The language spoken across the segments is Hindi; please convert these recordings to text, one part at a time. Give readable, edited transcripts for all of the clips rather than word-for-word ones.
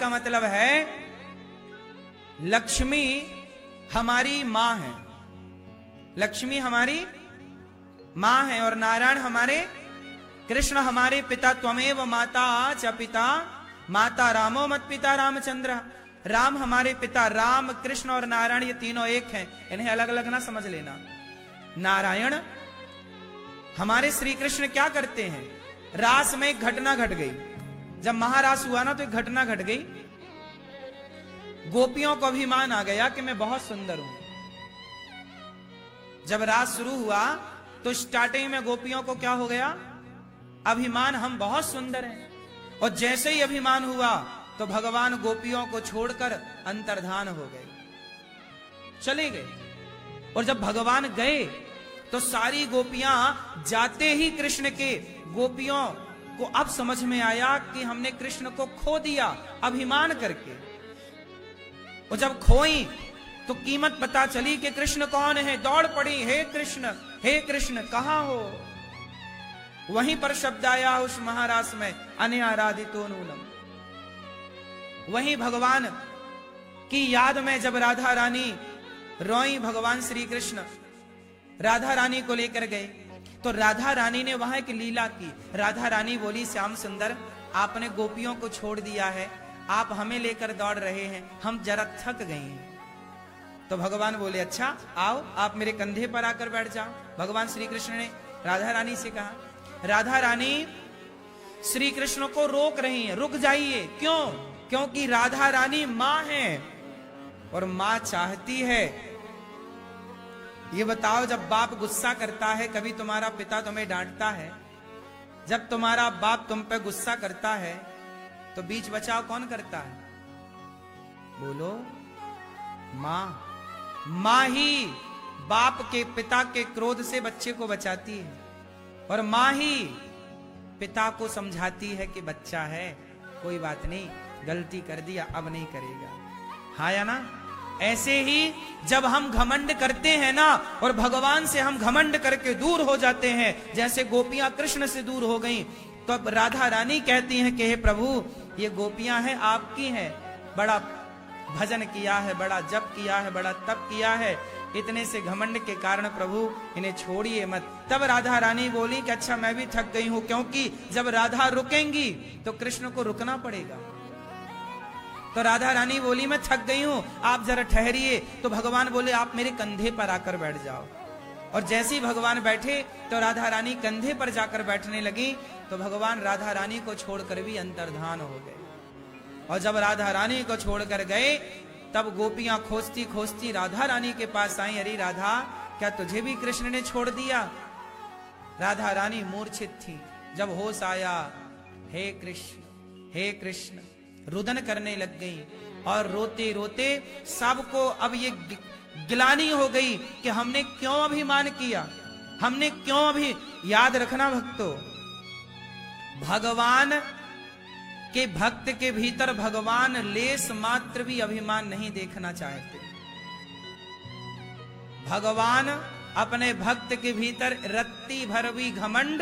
का मतलब है लक्ष्मी हमारी मां है, लक्ष्मी हमारी मां है और नारायण हमारे, कृष्ण हमारे पिता। त्वमेव माता च पिता, माता रामो मत पिता रामचंद्र। राम हमारे पिता, राम कृष्ण और नारायण ये तीनों एक हैं, इन्हें अलग अलग ना समझ लेना। नारायण हमारे श्री कृष्ण क्या करते हैं, रास में एक घटना घट गई, जब महारास हुआ ना तो एक घटना घट गई। गोपियों को अभिमान आ गया कि मैं बहुत सुंदर हूं। जब रास शुरू हुआ तो स्टार्टिंग में गोपियों को क्या हो गया, अभिमान, हम बहुत सुंदर हैं। और जैसे ही अभिमान हुआ तो भगवान गोपियों को छोड़कर अंतर्धान हो गए, चले गए। और जब भगवान गए तो सारी गोपियां जाते ही कृष्ण के, गोपियों को अब समझ में आया कि हमने कृष्ण को खो दिया अभिमान करके। और जब खोई तो कीमत पता चली कि कृष्ण कौन है, दौड़ पड़ी, हे कृष्ण कहां हो। वहीं पर शब्द आया उस महारास में, अनयाराधितो नूनम। वहीं भगवान की याद में जब राधा रानी रोई, भगवान श्री कृष्ण राधा रानी को लेकर गए तो राधा रानी ने वहां एक लीला की। राधा रानी बोली, श्याम सुंदर आपने गोपियों को छोड़ दिया है, आप हमें लेकर दौड़ रहे हैं, हम जरा थक गए हैं। तो भगवान बोले, अच्छा आओ आप मेरे कंधे पर आकर बैठ जाओ। भगवान श्री कृष्ण ने राधा रानी से कहा। राधा रानी श्री कृष्ण को रोक रही हैं, रुक जाइए। क्यों? क्योंकि राधा रानी मां है और मां चाहती है। ये बताओ, जब बाप गुस्सा करता है, कभी तुम्हारा पिता तुम्हें डांटता है, जब तुम्हारा बाप तुम पे गुस्सा करता है तो बीच बचाव कौन करता है? बोलो, मां। मां ही बाप के, पिता के क्रोध से बच्चे को बचाती है और मां ही पिता को समझाती है कि बच्चा है, कोई बात नहीं, गलती कर दिया अब नहीं करेगा। हाँ या ना? ऐसे ही जब हम घमंड करते हैं ना और भगवान से हम घमंड करके दूर हो जाते हैं, जैसे गोपियां कृष्ण से दूर हो गईं, तो अब राधा रानी कहती हैं कि हे प्रभु, ये गोपियां हैं आपकी हैं, बड़ा भजन किया है, बड़ा जप किया है, बड़ा तप किया है, इतने से घमंड के कारण प्रभु इन्हें छोड़िए मत। तब राधा रानी बोली कि अच्छा मैं भी थक गई हूं, क्योंकि जब राधा रुकेंगी तो कृष्ण को रुकना पड़ेगा। तो राधा रानी बोली मैं थक गई हूं, आप जरा ठहरिए। तो भगवान बोले आप मेरे कंधे पर आकर बैठ जाओ। और जैसे ही भगवान बैठे तो राधा रानी कंधे पर जाकर बैठने लगी, तो भगवान राधा रानी को छोड़कर भी अंतर्धान हो गए। और जब राधा रानी को छोड़कर गए तब गोपियां खोजती खोजती राधा रानी के पास आई, अरे राधा क्या तुझे भी कृष्ण ने छोड़ दिया? राधा रानी मूर्छित थी। जब होश आया, हे कृष्ण रुदन करने लग गई और रोते रोते सबको अब ये गिलानी हो गई कि हमने क्यों अभिमान किया, हमने क्यों अभी। याद रखना भक्तों, भगवान के भक्त के भीतर भगवान लेस मात्र भी अभिमान नहीं देखना चाहते। भगवान अपने भक्त के भीतर रत्ती भर भी घमंड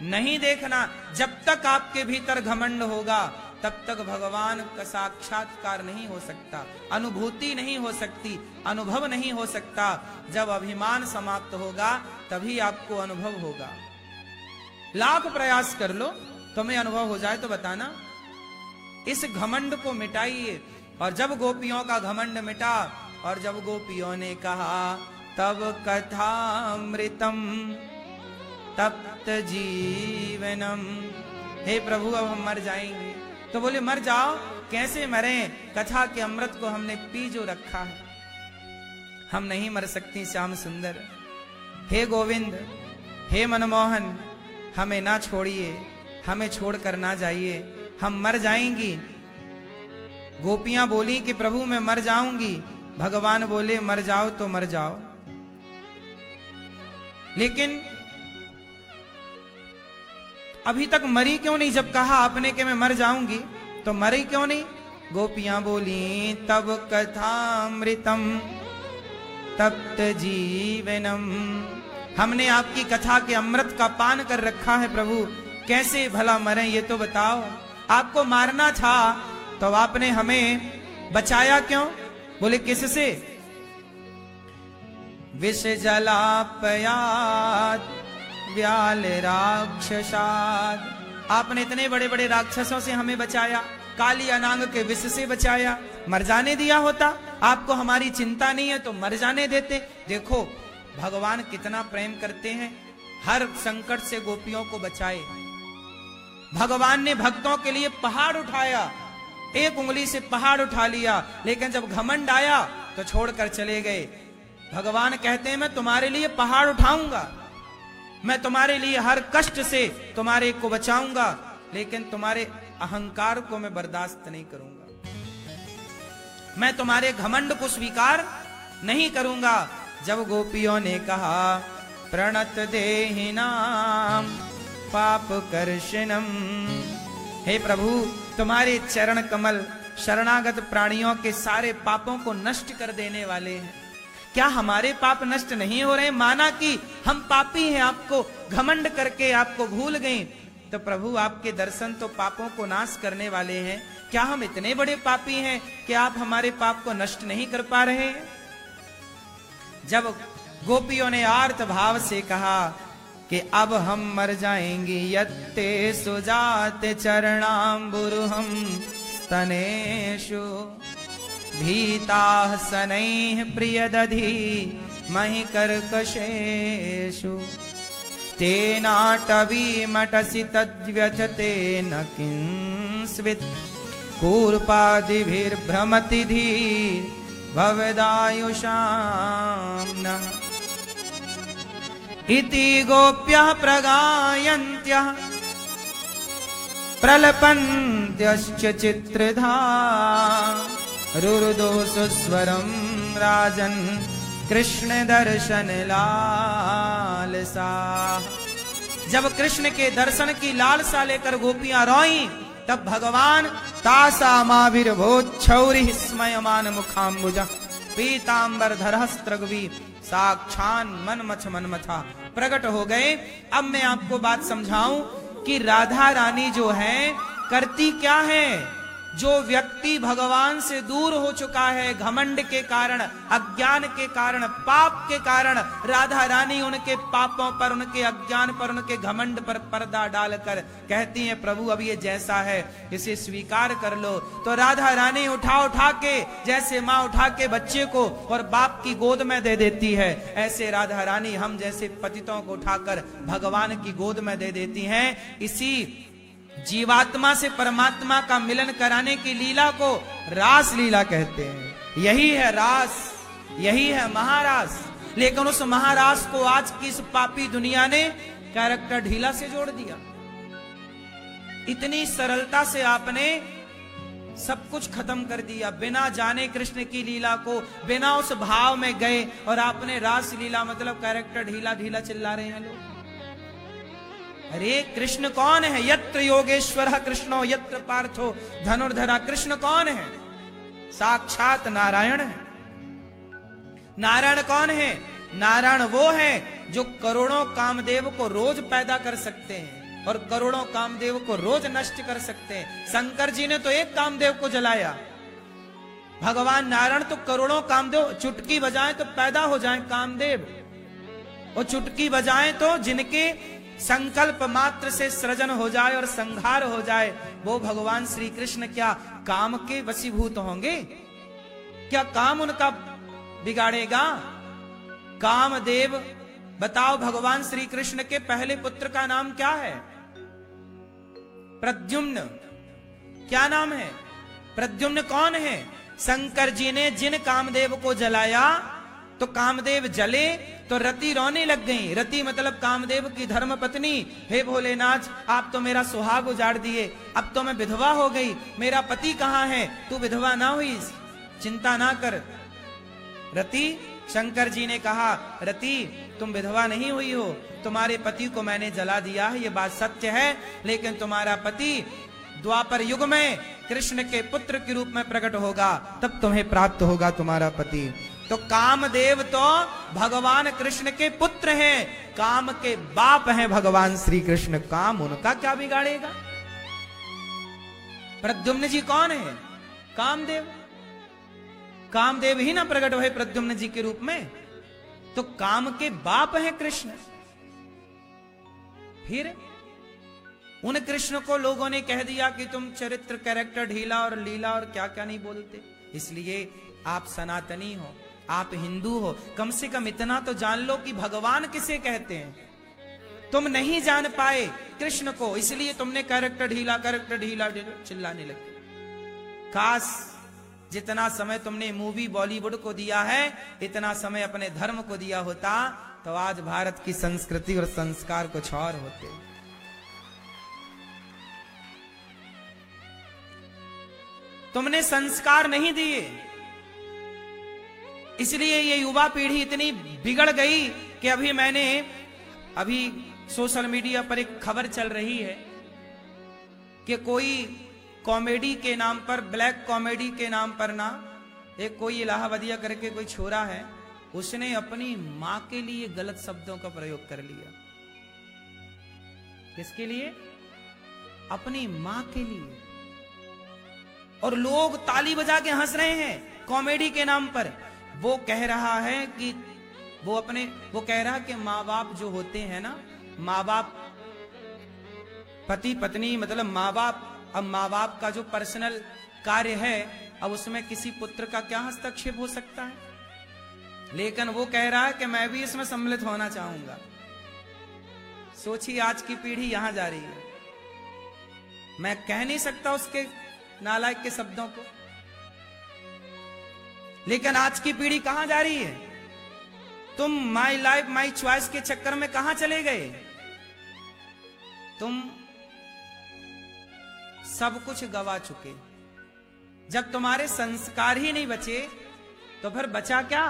नहीं देखना। जब तक आपके भीतर घमंड होगा तब तक भगवान का साक्षात्कार नहीं हो सकता, अनुभूति नहीं हो सकती, अनुभव नहीं हो सकता। जब अभिमान समाप्त होगा तभी आपको अनुभव होगा। लाख प्रयास कर लो, तुम्हें अनुभव हो जाए तो बताना। इस घमंड को मिटाइए। और जब गोपियों का घमंड मिटा और जब गोपियों ने कहा तब कथामृतम तप्त जीवनम, हे प्रभु अब हम मर जाएंगे। तो बोले मर जाओ, कैसे मरे? कथा के अमृत को हमने पी जो रखा है, हम नहीं मर सकती श्याम सुंदर। हे गोविंद, हे मनमोहन, हमें ना छोड़िए, हमें छोड़कर ना जाइए, हम मर जाएंगी। गोपियां बोली कि प्रभु मैं मर जाऊंगी। भगवान बोले मर जाओ तो मर जाओ, लेकिन अभी तक मरी क्यों नहीं? जब कहा आपने कि मैं मर जाऊंगी तो मरी क्यों नहीं? गोपियां बोली तब कथामृतम तप्त जीवनम, हमने आपकी कथा के अमृत का पान कर रखा है प्रभु, कैसे भला मरे ये तो बताओ। आपको मारना था तो आपने हमें बचाया क्यों? बोले किससे? विष जलापयात व्याल राक्षसाद। आपने इतने बड़े बड़े राक्षसों से हमें बचाया, काली अनांग के विष से बचाया। मर जाने दिया होता, आपको हमारी चिंता नहीं है तो मर जाने देते। देखो भगवान कितना प्रेम करते हैं, हर संकट से गोपियों को बचाए। भगवान ने भक्तों के लिए पहाड़ उठाया, एक उंगली से पहाड़ उठा लिया, लेकिन जब घमंड आया तो छोड़कर चले गए। भगवान कहते हैं मैं तुम्हारे लिए पहाड़ उठाऊंगा, मैं तुम्हारे लिए हर कष्ट से तुम्हारे को बचाऊंगा, लेकिन तुम्हारे अहंकार को मैं बर्दाश्त नहीं करूंगा, मैं तुम्हारे घमंड को स्वीकार नहीं करूंगा। जब गोपियों ने कहा प्रणत देहिनाम पाप कर्षणम, हे प्रभु तुम्हारे चरण कमल शरणागत प्राणियों के सारे पापों को नष्ट कर देने वाले हैं, क्या हमारे पाप नष्ट नहीं हो रहे? माना कि हम पापी हैं, आपको घमंड करके आपको भूल गए, तो प्रभु आपके दर्शन तो पापों को नाश करने वाले हैं, क्या हम इतने बड़े पापी हैं कि आप हमारे पाप को नष्ट नहीं कर पा रहे हैं? जब गोपियों ने आर्त भाव से कहा कि अब हम मर जाएंगे, यत्ते सुजात चरणाम्बुरुहम स्तनेषु भीताः शनैः प्रियदधि महि कर्कशेषु तेनाटवीमटसि तद्व्यथते न किंस्वित् कूर्पादिभिर्भ्रमति धीर् भवदायुषां नः इति गोप्यः प्रगायन्त्यः प्रलपन्त्यश्च चित्रधा रुरुदो सुस्वरं राजन् कृष्ण दर्शन लालसा। जब कृष्ण के दर्शन की लालसा लेकर गोपियां रोईं, तब भगवान तासामाविर्भूच्छौरि स्मयमान मुखाम्बुज पीतांबर धरस्त्रग्वी साक्षान मनमथा प्रकट हो गए। अब मैं आपको बात समझाऊं कि राधा रानी जो है करती क्या है? जो व्यक्ति भगवान से दूर हो चुका है घमंड के कारण, अज्ञान के कारण, पाप के कारण, राधा रानी उनके पापों पर, उनके अज्ञान पर, उनके घमंड पर पर्दा डालकर कहती हैं प्रभु अब ये जैसा है इसे स्वीकार कर लो। तो राधा रानी उठा के, जैसे माँ उठा के बच्चे को और बाप की गोद में दे देती है, ऐसे राधा रानी हम जैसे पतितों को उठाकर भगवान की गोद में दे देती हैं। इसी जीवात्मा से परमात्मा का मिलन कराने की लीला को रास लीला कहते हैं। यही है रास, यही है महारास। लेकिन उस महारास को आज की इस पापी दुनिया ने कैरेक्टर ढीला से जोड़ दिया। इतनी सरलता से आपने सब कुछ खत्म कर दिया, बिना जाने कृष्ण की लीला को, बिना उस भाव में गए, और आपने रास लीला मतलब कैरेक्टर ढीला ढीला चिल्ला रहे हैं लोग। अरे कृष्ण कौन है? यत्र योगेश्वर कृष्णो यत्र पार्थो धनुर्धरा। कृष्ण कौन है? साक्षात नारायण है। नारायण कौन है? नारायण वो है जो करोड़ों कामदेव को रोज पैदा कर सकते हैं और करोड़ों कामदेव को रोज नष्ट कर सकते हैं। शंकर जी ने तो एक कामदेव को जलाया, भगवान नारायण तो करोड़ों कामदेव, चुटकी बजाएं तो पैदा हो जाएं कामदेव, और चुटकी बजाएं तो जिनके संकल्प मात्र से सृजन हो जाए और संहार हो जाए, वो भगवान श्री कृष्ण क्या काम के वशीभूत होंगे? क्या काम उनका बिगाड़ेगा? कामदेव, बताओ भगवान श्री कृष्ण के पहले पुत्र का नाम क्या है? प्रद्युम्न। क्या नाम है? प्रद्युम्न कौन है? शंकर जी ने जिन कामदेव को जलाया तो कामदेव जले तो रति रोने लग गई। रति मतलब कामदेव की धर्म पत्नी। हे भोलेनाथ, आप तो मेरा सुहाग उजाड़ दिए, अब तो मैं विधवा हो गई, मेरा पति कहाँ है? तू विधवा ना हुई, चिंता ना कर। रति, शंकर जी ने कहा रति तुम विधवा नहीं हुई हो, तुम्हारे पति को मैंने जला दिया है, ये बात सत्य है, लेकिन तुम्हारा पति द्वापर युग में कृष्ण के पुत्र के रूप में प्रकट होगा, तब तुम्हें प्राप्त होगा तुम्हारा पति। तो कामदेव तो भगवान कृष्ण के पुत्र हैं, काम के बाप हैं भगवान श्री कृष्ण। काम उनका क्या बिगाड़ेगा? प्रद्युम्न जी कौन है? कामदेव। कामदेव ही ना प्रकट हुए प्रद्युम्न जी के रूप में, तो काम के बाप हैं कृष्ण। फिर उन कृष्ण को लोगों ने कह दिया कि तुम चरित्र कैरेक्टर ढीला और लीला और क्या क्या नहीं बोलते, इसलिए आप सनातनी हो, आप हिंदू हो, कम से कम इतना तो जान लो कि भगवान किसे कहते हैं। तुम नहीं जान पाए कृष्ण को, इसलिए तुमने कैरेक्टर ढीला चिल्लाने लगे। खास जितना समय तुमने मूवी बॉलीवुड को दिया है, इतना समय अपने धर्म को दिया होता तो आज भारत की संस्कृति और संस्कार कुछ और होते। तुमने संस्कार नहीं दिए, इसलिए ये युवा पीढ़ी इतनी बिगड़ गई कि अभी सोशल मीडिया पर एक खबर चल रही है कि कोई कॉमेडी के नाम पर, ब्लैक कॉमेडी के नाम पर ना, एक कोई इलाहाबादिया करके कोई छोरा है, उसने अपनी मां के लिए गलत शब्दों का प्रयोग कर लिया। किसके लिए? अपनी मां के लिए। और लोग ताली बजा के हंस रहे हैं कॉमेडी के नाम पर। वो कह रहा है कि वो कह रहा कि माँ बाप जो होते हैं ना, माँ बाप, पति पत्नी, मतलब माँ बाप, अब माँ बाप का जो पर्सनल कार्य है, अब उसमें किसी पुत्र का क्या हस्तक्षेप हो सकता है। लेकिन वो कह रहा है कि मैं भी इसमें सम्मिलित होना चाहूंगा। सोचिए आज की पीढ़ी यहां जा रही है। मैं कह नहीं सकता उसके नालायक के शब्दों को, लेकिन आज की पीढ़ी कहां जा रही है? तुम माई लाइफ माई चॉइस के चक्कर में कहां चले गए? तुम सब कुछ गवा चुके। जब तुम्हारे संस्कार ही नहीं बचे तो फिर बचा क्या?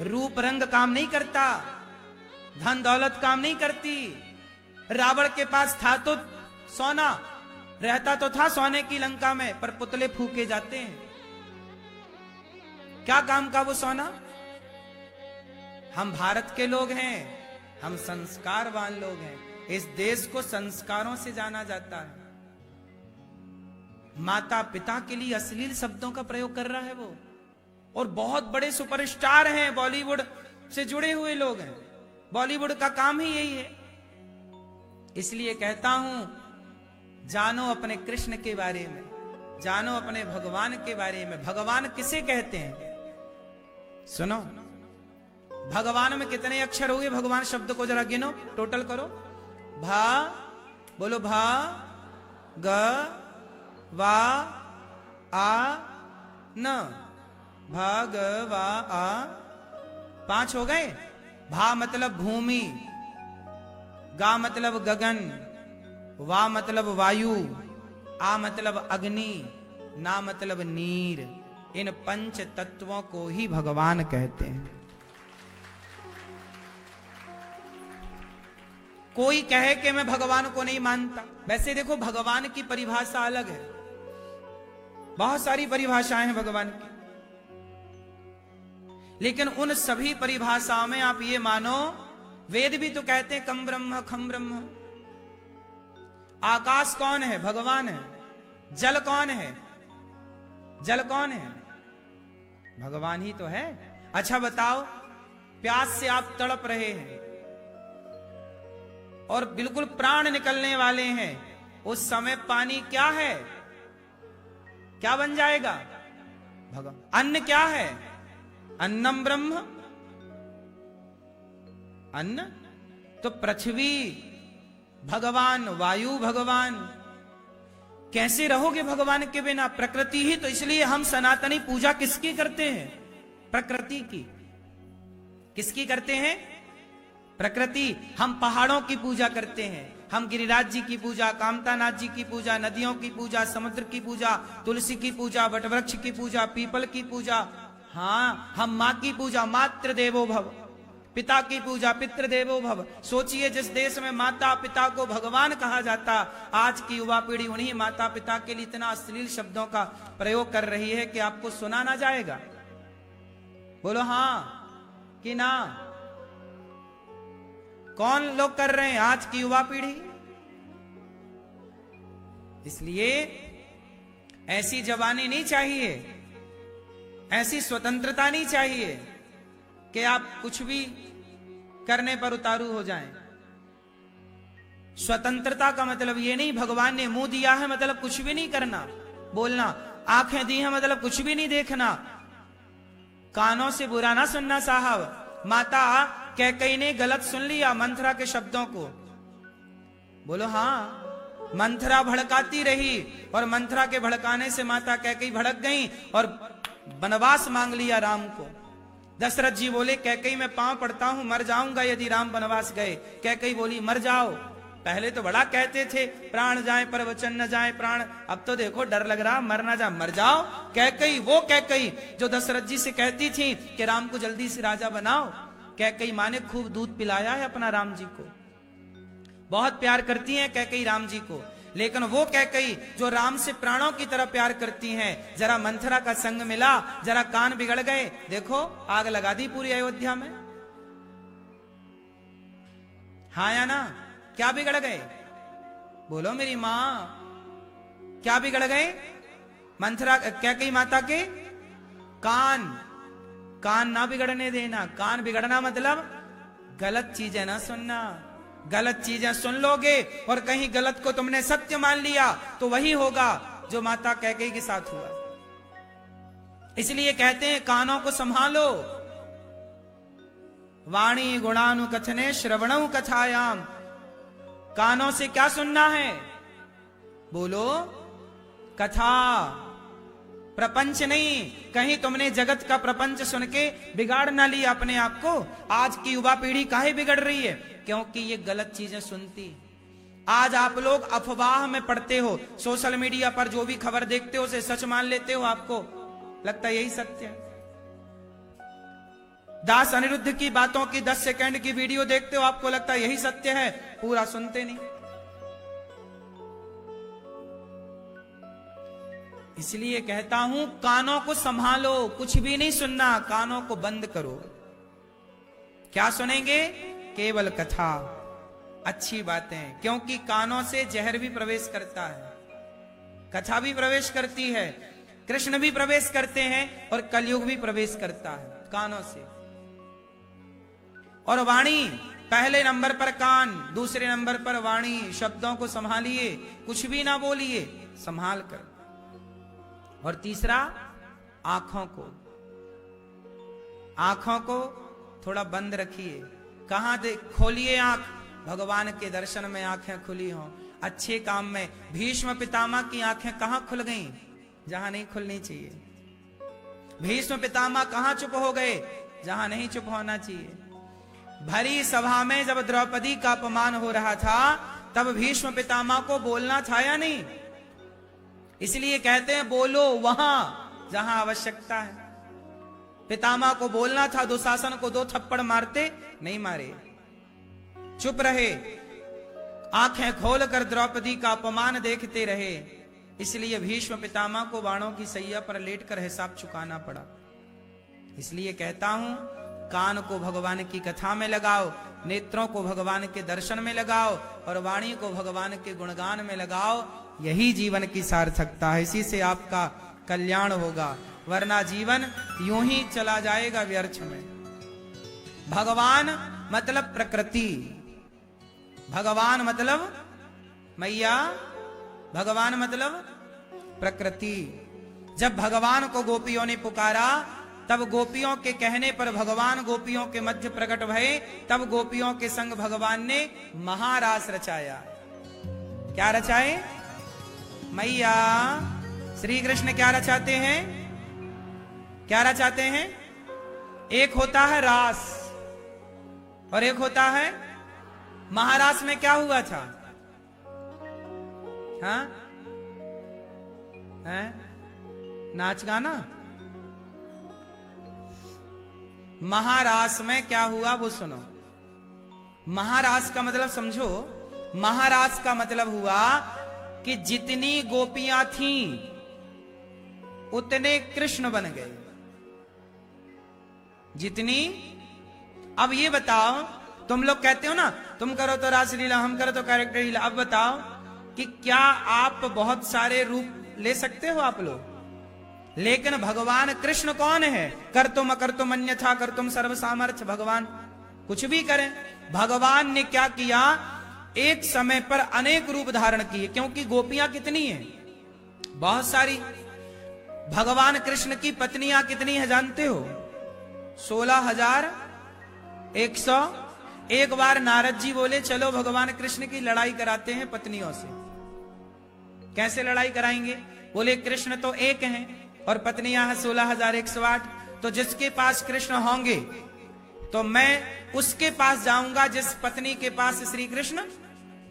रूप रंग काम नहीं करता, धन दौलत काम नहीं करती। रावण के पास था तो सोना, रहता तो था सोने की लंका में, पर पुतले फूके जाते हैं। क्या काम का वो सोना? हम भारत के लोग हैं, हम संस्कारवान लोग हैं। इस देश को संस्कारों से जाना जाता है। माता पिता के लिए अश्लील शब्दों का प्रयोग कर रहा है वो, और बहुत बड़े सुपरस्टार हैं, बॉलीवुड से जुड़े हुए लोग हैं। बॉलीवुड का काम ही यही है। इसलिए कहता हूं, जानो अपने कृष्ण के बारे में, जानो अपने भगवान के बारे में। भगवान किसे कहते हैं? सुनो, भगवान में कितने अक्षर हुए? भगवान शब्द को जरा गिनो, टोटल करो। भा, बोलो भा, ग, वा, आ, न। भा, ग, वा, आ, 5 हो गए। भा मतलब भूमि, गा मतलब गगन, वा मतलब वायु, आ मतलब अग्नि, ना मतलब नीर। इन 5 तत्वों को ही भगवान कहते हैं। कोई कहे कि मैं भगवान को नहीं मानता। वैसे देखो, भगवान की परिभाषा अलग है, बहुत सारी परिभाषाएं हैं भगवान की, लेकिन उन सभी परिभाषाओं में आप ये मानो, वेद भी तो कहते हैं कम ब्रह्म खम ब्रह्म। आकाश कौन है? भगवान है। जल कौन है? जल कौन है? भगवान ही तो है। अच्छा बताओ, प्यास से आप तड़प रहे हैं और बिल्कुल प्राण निकलने वाले हैं, उस समय पानी क्या है? क्या बन जाएगा? भगवान। अन्न क्या है? अन्नम ब्रह्म। अन्न तो पृथ्वी भगवान, वायु भगवान। कैसे रहोगे भगवान के बिना? प्रकृति ही तो। इसलिए हम सनातनी पूजा किसकी करते हैं? प्रकृति की। किसकी करते हैं? प्रकृति। हम पहाड़ों की पूजा करते हैं, हम गिरिराज जी की पूजा, कामतानाथ जी की पूजा, नदियों की पूजा, समुद्र की पूजा, तुलसी की पूजा, वटवृक्ष की पूजा, पीपल की पूजा। हाँ, हम माँ की पूजा, मातृ देवो भव, पिता की पूजा, पितृ देवो भव। सोचिए, जिस देश में माता पिता को भगवान कहा जाता, आज की युवा पीढ़ी उन्हीं माता पिता के लिए इतना अश्लील शब्दों का प्रयोग कर रही है कि आपको सुना ना जाएगा। बोलो हाँ कि ना? कौन लोग कर रहे हैं? आज की युवा पीढ़ी। इसलिए ऐसी जवानी नहीं चाहिए, ऐसी स्वतंत्रता नहीं चाहिए कि आप कुछ भी करने पर उतारू हो जाएं। स्वतंत्रता का मतलब ये नहीं भगवान ने मुंह दिया है मतलब कुछ भी नहीं करना बोलना, आंखें दी है मतलब कुछ भी नहीं देखना, कानों से बुरा ना सुनना साहब। माता कैकेयी ने गलत सुन लिया मंथरा के शब्दों को, बोलो हाँ, मंथरा भड़काती रही और मंथरा के भड़काने से माता कैकेयी भड़क गई और वनवास मांग लिया राम को। दशरथ जी बोले कैकेयी मैं पांव पड़ता हूं, मर जाऊंगा यदि राम वनवास गए। कैकेयी बोली मर जाओ, पहले तो बड़ा कहते थे प्राण जाए पर वचन न जाए प्राण, अब तो देखो डर लग रहा मर ना जा, मर जाओ। कैकेयी वो कैकेयी जो दशरथ जी से कहती थी कि राम को जल्दी से राजा बनाओ। कैकेयी माँ ने खूब दूध पिलाया है अपना राम जी को, बहुत प्यार करती हैं कैकेयी राम जी को, लेकिन वो कैकेयी जो राम से प्राणों की तरह प्यार करती हैं, जरा मंथरा का संग मिला, जरा कान बिगड़ गए, देखो आग लगा दी पूरी अयोध्या में। हाँ या ना, क्या बिगड़ गए? बोलो मेरी मां, क्या बिगड़ गए? मंथरा कैकेयी माता के कान, कान ना बिगड़ने देना। कान बिगड़ना मतलब गलत चीजें ना सुनना। गलत चीजें सुन लोगे और कहीं गलत को तुमने सत्य मान लिया तो वही होगा जो माता कैकेयी के साथ हुआ। इसलिए कहते हैं कानों को संभालो। वाणी गुणानु कथने श्रवणौ कथायाम, कानों से क्या सुनना है? बोलो कथा, प्रपंच नहीं। कहीं तुमने जगत का प्रपंच सुन के बिगाड़ ना लिया अपने आप को। आज की युवा पीढ़ी काहे बिगड़ रही है? क्योंकि ये गलत चीजें सुनती। आज आप लोग अफवाह में पड़ते हो, सोशल मीडिया पर जो भी खबर देखते हो उसे सच मान लेते हो, आपको लगता है यही सत्य है। दास अनिरुद्ध की बातों की 10 सेकंड की वीडियो देखते हो, आपको लगता है यही सत्य है, पूरा सुनते नहीं। इसलिए कहता हूं कानों को संभालो, कुछ भी नहीं सुनना, कानों को बंद करो। क्या सुनेंगे? केवल कथा, अच्छी बातें, क्योंकि कानों से जहर भी प्रवेश करता है, कथा भी प्रवेश करती है, कृष्ण भी प्रवेश करते हैं और कलयुग भी प्रवेश करता है कानों से। और वाणी, पहले नंबर पर कान, दूसरे नंबर पर वाणी। शब्दों को संभालिए, कुछ भी ना बोलिए, संभाल कर। और तीसरा आंखों को, आंखों को थोड़ा बंद रखिए। कहां खोलिए आंख? भगवान के दर्शन में आंखें खुली हों, अच्छे काम में। भीष्म पितामह की आंखें कहां खुल गईं? जहां नहीं खुलनी चाहिए। भीष्म पितामह कहां चुप हो गए? जहां नहीं चुप होना चाहिए। भरी सभा में जब द्रौपदी का अपमान हो रहा था तब भीष्म पितामह को बोलना था या नहीं? इसलिए कहते हैं बोलो वहां जहां आवश्यकता है। पितामह को बोलना था, दुशासन को 2 थप्पड़ मारते, नहीं मारे, चुप रहे, आंखें खोलकर द्रौपदी का अपमान देखते रहे। इसलिए भीष्म पितामह को बाणों की सैया पर लेटकर हिसाब चुकाना पड़ा। इसलिए कहता हूं कान को भगवान की कथा में लगाओ, नेत्रों को भगवान के दर्शन में लगाओ और वाणी को भगवान के गुणगान में लगाओ। यही जीवन की सार्थकता है, इसी से आपका कल्याण होगा, वरना जीवन यूं ही चला जाएगा व्यर्थ में। भगवान मतलब प्रकृति, भगवान मतलब मैया, भगवान मतलब प्रकृति। जब भगवान को गोपियों ने पुकारा तब गोपियों के कहने पर भगवान गोपियों के मध्य प्रकट भये। तब गोपियों के संग भगवान ने महारास रचाया। क्या रचाए? मैया श्री कृष्ण क्या रचाते हैं? क्या रचाते हैं? एक होता है रास और एक होता है महारास। में क्या हुआ था? हाँ, है नाच गाना। महारास में क्या हुआ वो सुनो। महारास का मतलब समझो। महारास का मतलब हुआ कि जितनी गोपियां थीं उतने कृष्ण बन गए। जितनी, अब ये बताओ, तुम लोग कहते हो ना तुम करो तो रासलीला, हम करो तो कैरेक्टर लीला। अब बताओ कि क्या आप बहुत सारे रूप ले सकते हो आप लोग, लेकिन भगवान कृष्ण कौन है? कर तुम अकर तुम अन्यथा कर तुम सर्व सामर्थ्य, भगवान कुछ भी करें। भगवान ने क्या किया, एक समय पर अनेक रूप धारण किए, क्योंकि गोपियां कितनी हैं? बहुत सारी। भगवान कृष्ण की पत्नियां कितनी है जानते हो? 16,100। एक बार नारद जी बोले चलो भगवान कृष्ण की लड़ाई कराते हैं पत्नियों से। कैसे लड़ाई कराएंगे? बोले कृष्ण तो एक हैं और पत्नियां हैं 16,108, तो जिसके पास कृष्ण होंगे तो मैं उसके पास जाऊंगा, जिस पत्नी के पास श्री कृष्ण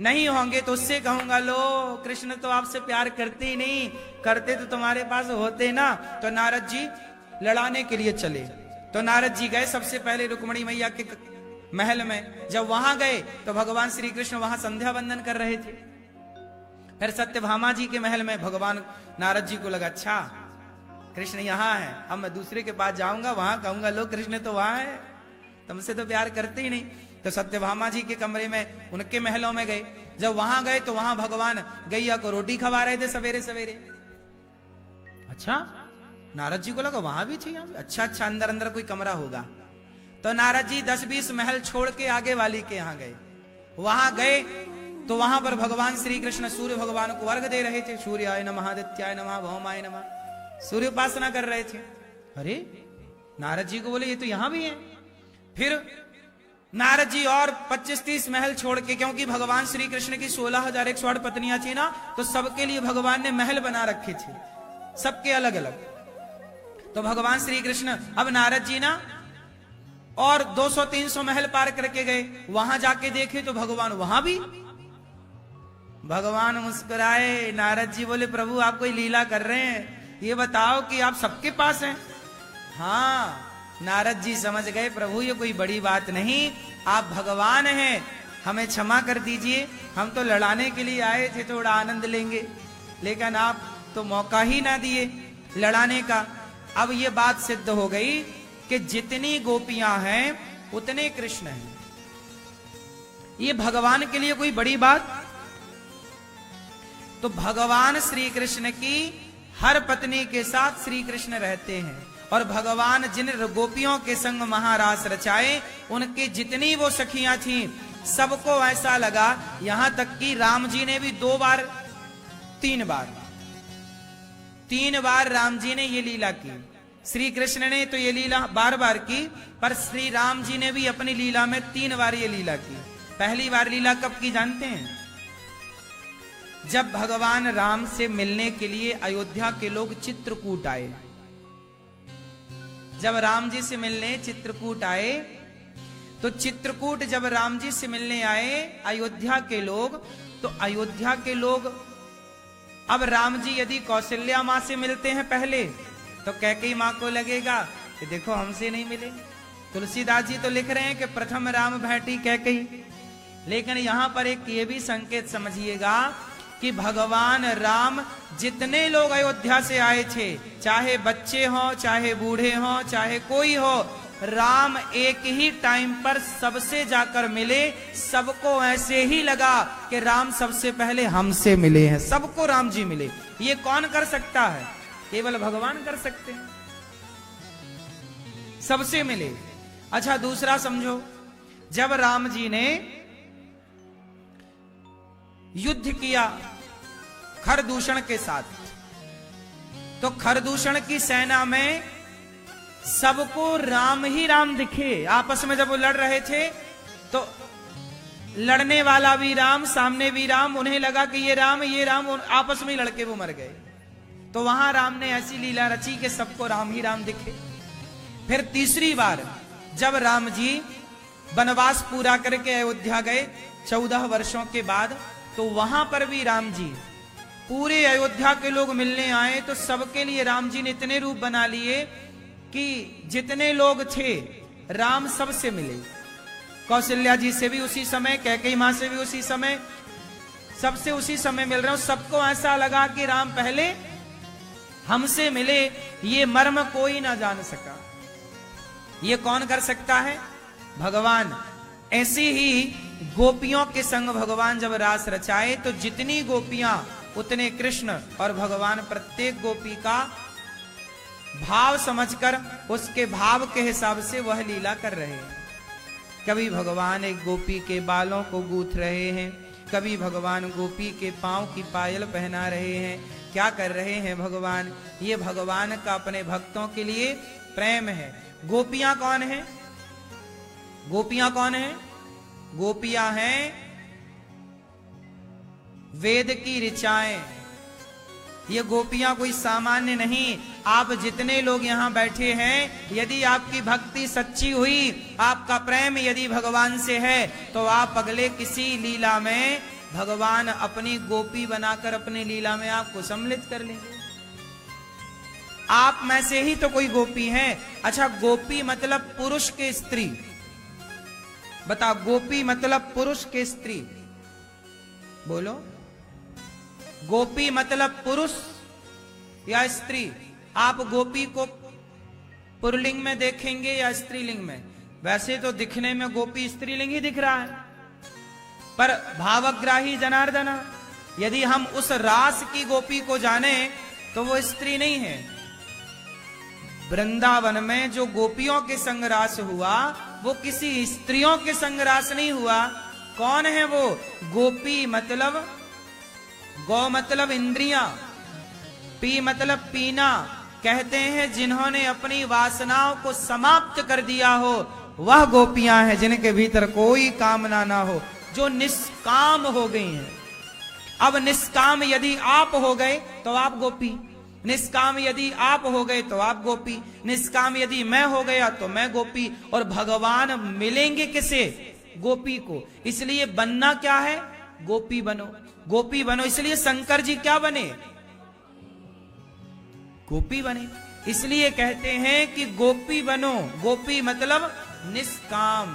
नहीं होंगे तो उससे कहूंगा लो कृष्ण तो आपसे प्यार करते ही नहीं, करते तो तुम्हारे पास होते ना। तो नारद जी लड़ाने के लिए चले। तो नारद जी गए सबसे पहले रुक्मणी मैया के महल में। जब वहां गए तो भगवान श्री कृष्ण वहां संध्या वंदन कर रहे थे। फिर सत्यभामा जी के महल में भगवान नारद जी को लगा अच्छा कृष्ण यहाँ है, अब मैं दूसरे के पास जाऊंगा, वहां कहूंगा लो कृष्ण तो वहां है, तुमसे तो प्यार करते ही नहीं। तो सत्यभामा जी के कमरे में, उनके महलों में गए। जब वहां गए तो वहां भगवान गैया को रोटी खवा रहे थे सवेरे सवेरे। अच्छा, नारद जी को लगा वहां भी थी, अच्छा अच्छा अंदर अंदर कोई कमरा होगा। तो नारद जी 10-20 महल छोड़ के आगे वाली के यहाँ गए। वहां गए तो वहां पर भगवान श्री कृष्ण सूर्य भगवान को अर्घ दे रहे थे। सूर्याय नमः, आदित्याय नमः, भौमाय नमः, सूर्य उपासना कर रहे थे। अरे नारद जी को बोले ये तो यहां भी है। फिर नारद जी और 25-30 महल छोड़ के, क्योंकि भगवान श्री कृष्ण की 16,108 पत्नियां थी ना, तो सबके लिए भगवान ने महल बना रखे थे, सबके अलग अलग। तो भगवान श्री कृष्ण अब नारद जी ना और 200-300 महल पार करके गए। वहां जाके देखे तो भगवान वहां भी। भगवान मुस्कुराए। नारद जी बोले प्रभु आप कोई लीला कर रहे हैं, ये बताओ कि आप सबके पास हैं? हाँ। नारद जी समझ गए प्रभु ये कोई बड़ी बात नहीं, आप भगवान हैं, हमें क्षमा कर दीजिए, हम तो लड़ाने के लिए आए थे, थोड़ा आनंद लेंगे, लेकिन आप तो मौका ही ना दिए लड़ाने का। अब ये बात सिद्ध हो गई कि जितनी गोपियां हैं उतने कृष्ण हैं। ये भगवान के लिए कोई बड़ी बात? तो भगवान श्री कृष्ण की हर पत्नी के साथ श्री कृष्ण रहते हैं, और भगवान जिन गोपियों के संग महारास रचाए, उनकी जितनी वो सखियां थीं, सबको ऐसा लगा, यहां तक कि राम जी ने भी 2 बार 3 बार राम जी ने ये लीला की। श्री कृष्ण ने तो ये लीला बार बार की, पर श्री राम जी ने भी अपनी लीला में 3 बार ये लीला की। पहली बार लीला कब की जानते हैं? जब भगवान राम से मिलने के लिए अयोध्या के लोग चित्रकूट आए। जब राम जी से मिलने चित्रकूट आए, तो चित्रकूट जब राम जी से मिलने आए अयोध्या के लोग, तो अयोध्या के लोग, अब राम जी यदि कौशल्या माँ से मिलते हैं पहले, तो कैकेयी माँ को लगेगा कि देखो हमसे नहीं मिले। तुलसीदास जी तो लिख रहे हैं कि प्रथम राम भेटी कैकेयी। लेकिन यहां पर एक ये भी संकेत समझिएगा कि भगवान राम जितने लोग अयोध्या से आए थे, चाहे बच्चे हो, चाहे बूढ़े हो, चाहे कोई हो, राम एक ही टाइम पर सबसे जाकर मिले। सबको ऐसे ही लगा कि राम सबसे पहले हमसे मिले हैं, सबको राम जी मिले। ये कौन कर सकता है? केवल भगवान कर सकते हैं, सबसे मिले। अच्छा दूसरा समझो, जब राम जी ने युद्ध किया खरदूषण के साथ, तो खरदूषण की सेना में सबको राम ही राम दिखे। आपस में जब वो लड़ रहे थे तो लड़ने वाला भी राम, सामने भी राम, उन्हें लगा कि ये राम, आपस में लड़के वो मर गए। तो वहां राम ने ऐसी लीला रची कि सबको राम ही राम दिखे। फिर तीसरी बार जब राम जी वनवास पूरा करके अयोध्या गए 14 वर्षों के बाद, तो वहां पर भी राम जी पूरे अयोध्या के लोग मिलने आए, तो सबके लिए राम जी ने इतने रूप बना लिए कि जितने लोग थे राम सबसे मिले। कौशल्या जी से भी उसी समय, कैकेयी मां से भी उसी समय, सबसे उसी समय मिल रहे हो। सबको ऐसा लगा कि राम पहले हमसे मिले। ये मर्म कोई ना जान सका। ये कौन कर सकता है? भगवान। ऐसी ही गोपियों के संग भगवान जब रास रचाए तो जितनी गोपियां उतने कृष्ण, और भगवान प्रत्येक गोपी का भाव समझकर उसके भाव के हिसाब से वह लीला कर रहे हैं। कभी भगवान एक गोपी के बालों को गूंथ रहे हैं, कभी भगवान गोपी के पांव की पायल पहना रहे हैं। क्या कर रहे हैं भगवान? ये भगवान का अपने भक्तों के लिए प्रेम है। गोपियां कौन है? गोपियां कौन है? गोपियां हैं वेद की ऋचाएं। ये गोपियां कोई सामान्य नहीं। आप जितने लोग यहां बैठे हैं, यदि आपकी भक्ति सच्ची हुई, आपका प्रेम यदि भगवान से है, तो आप अगले किसी लीला में भगवान अपनी गोपी बनाकर अपनी लीला में आपको सम्मिलित कर लेंगे। आप में से ही तो कोई गोपी है। अच्छा, गोपी मतलब पुरुष के स्त्री। बता, गोपी मतलब पुरुष के स्त्री। बोलो, गोपी मतलब पुरुष या स्त्री? आप गोपी को पुरलिंग में देखेंगे या स्त्रीलिंग में? वैसे तो दिखने में गोपी स्त्रीलिंग ही दिख रहा है, पर भावग्राही जनार्दन, यदि हम उस रास की गोपी को जाने तो वो स्त्री नहीं है। वृंदावन में जो गोपियों के संग रास हुआ, वो किसी स्त्रियों के संग रास नहीं हुआ। कौन है वो? गोपी मतलब गौ मतलब इंद्रियां, पी मतलब पीना। कहते हैं जिन्होंने अपनी वासनाओं को समाप्त कर दिया हो, वह गोपियां हैं जिनके भीतर कोई कामना ना हो, जो निष्काम हो गई हैं। अब निष्काम यदि आप हो गए तो आप गोपी, निष्काम यदि आप हो गए तो आप गोपी, निष्काम यदि मैं हो गया तो मैं गोपी। और भगवान मिलेंगे किसे? गोपी को। इसलिए बनना क्या है? गोपी बनो, गोपी बनो। इसलिए शंकर जी क्या बने? गोपी बने। इसलिए कहते हैं कि गोपी बनो। गोपी मतलब निष्काम।